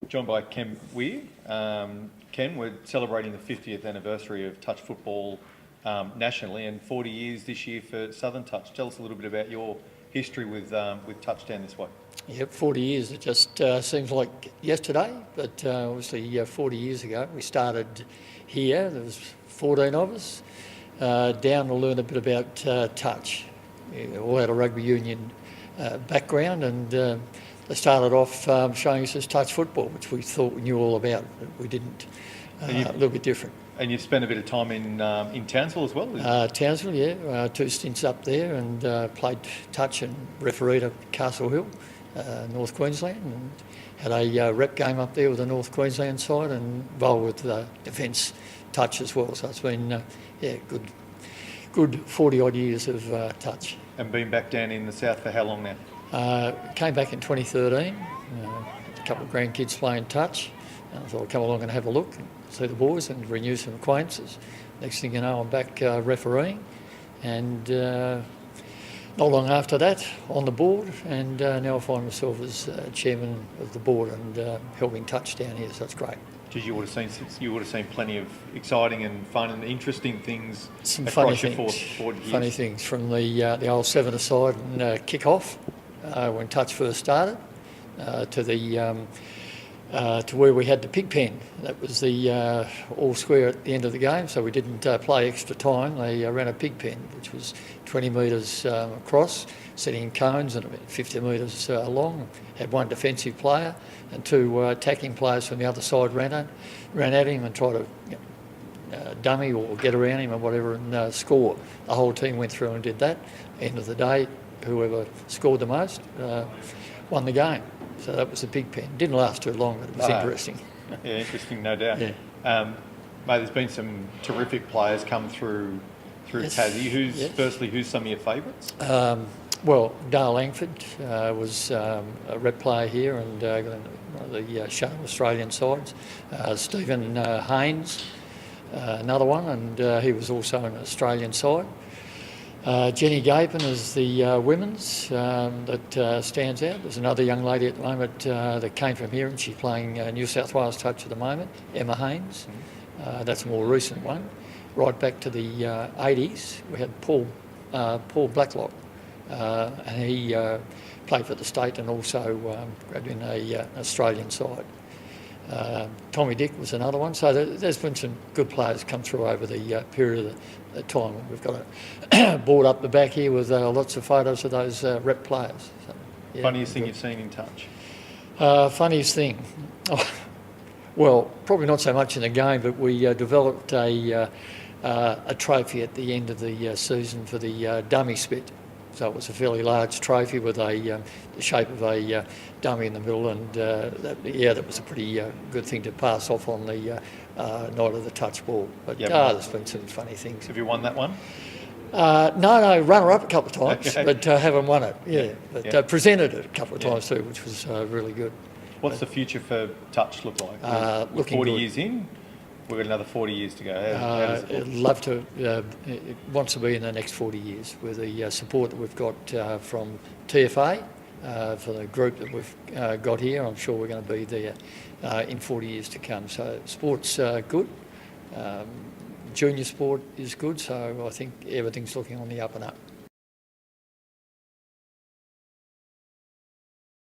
Joined by Ken Weir. Ken, we're celebrating the 50th anniversary of touch football nationally and 40 years this year for Southern Touch. Tell us a little bit about your history with touch down this way. Yep, 40 years. It just seems like yesterday, but obviously 40 years ago we started here. There was 14 of us down to learn a bit about touch. We all had a rugby union background, and they started off showing us this touch football, which we thought we knew all about, but we didn't. A little bit different. And you've spent a bit of time in Townsville as well? Townsville, yeah. 2 stints up there and played touch and refereed at Castle Hill, North Queensland, and had a rep game up there with the North Queensland side and involved with defence touch as well. So it's been, good 40-odd years of touch. And been back down in the south for how long now? Came back in 2013, a couple of grandkids playing touch. I thought I'd come along and have a look and see the boys and renew some acquaintances. Next thing you know, I'm back refereeing, and not long after that on the board, and now I find myself as chairman of the board and helping touch down here, so that's great. Because you would have seen plenty of exciting and fun and interesting things. Some across funny your things. 40 years. Funny things from the old 7-a-side and kick-off when touch first started to where we had the pig pen. That was the all square at the end of the game, so we didn't play extra time. They ran a pig pen, which was 20 metres across, setting cones and about 50 metres long. Had one defensive player and 2 attacking players from the other side ran at him and tried to dummy or get around him or whatever and score. The whole team went through and did that. End of the day, whoever scored the most won the game. So that was a big pen. Didn't last too long, but it was interesting. Yeah, interesting, no doubt. Yeah. Mate, there's been some terrific players come through Yes. Tassie. Firstly, who's some of your favourites? Well, Dale Langford was a rep player here and one of the Sharp Australian sides. Stephen Haynes, another one, and he was also an Australian side. Jenny Gapin is the women's that stands out. There's another young lady at the moment that came from here and she's playing New South Wales touch at the moment, Emma Haynes. That's a more recent one. Right back to the 80s, we had Paul Blacklock, and he played for the state and also grabbed in an Australian side. Tommy Dick was another one. So there's been some good players come through over the period of the time. We've got a board up the back here with lots of photos of those rep players. So, yeah, funniest thing you've seen in touch? Funniest thing? Oh, well, probably not so much in the game, but we developed a trophy at the end of the season for the dummy spit. So it was a fairly large trophy with the shape of a dummy in the middle, and that was a pretty good thing to pass off on the night of the touch ball. But there's been some funny things. Have you won that one? No, runner-up a couple of times, okay. but haven't won it. Yeah, but presented it a couple of times too, which was really good. What's the future for touch look like? Looking 40 good. years in, we've got another 40 years to go. How does it look? I'd love to, it wants to be in the next 40 years with the support that we've got from TFA for the group that we've got here. I'm sure we're going to be there in 40 years to come. So sport's good. Junior sport is good, so I think everything's looking on the up and up.